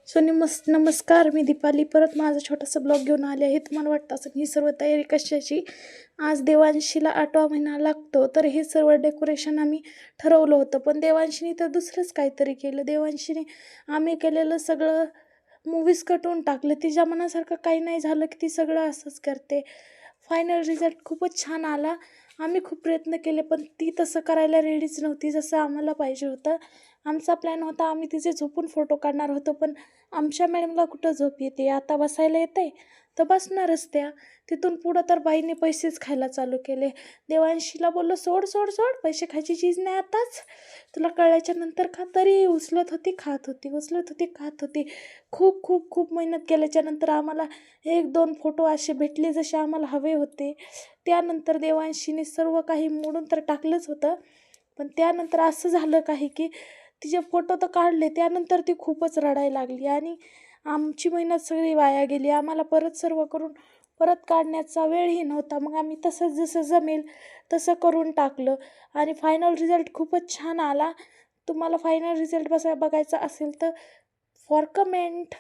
नमस्कार, मी दीपाली परत माझा छोटासा ब्लॉग घेऊन आले आहे. तुम्हाला वाटतं असं ही सर्व तयारी कशाची? आज देवांशीला 8वा महिना लागतो, तर हे सर्व डेकोरेशन आम्ही ठरवलं होतं. पण देवांशीने तर दुसरंच काहीतरी केलं. देवांशीने आम्ही केलेलं सगळं मूव्हीज कटवून टाकलं. तिच्या मनासारखं काही नाही झालं की ती सगळं असंच करते. फायनल रिझल्ट खूपच छान आला. आम्ही खूप प्रयत्न केले, पण ती तसं करायला रेडीच नव्हती जसं आम्हाला पाहिजे होतं. आमचा प्लॅन होता आम्ही तिचे झोपून फोटो काढणार होतो, पण आमच्या मॅडमला कुठं झोप येते. आता बसायला येतंय तर बसणारच त्या. तिथून पुढं तर बाईने पैसेच खायला चालू केले. देवांशीला बोललो, सोड सोड सोड, पैसे खायची चीज नाही आताच, तुला कळल्याच्या नंतर खा. तरी उचलत होती, खात होती, उचलत होती, खात होती. खूप खूप खूप मेहनत केल्याच्या नंतर आम्हाला 1-2 फोटो असे भेटले जसे आम्हाला हवे होते. त्यानंतर देवांशीने सर्व काही मोडून तर टाकलंच होतं, पण त्यानंतर असं झालं काही की तिचे फोटो तर काढले, त्यानंतर ती खूपच रडायला लागली आणि आमची मेहनत सगळी वाया गेली. आम्हाला परत सर्व करून परत काढण्याचा वेळही नव्हता. मग आम्ही तसंच जसं जमेल तसं करून टाकलं आणि फायनल रिझल्ट खूपच छान आला. तुम्हाला फायनल रिझल्ट बघायचा असेल तर फॉर कमेंट.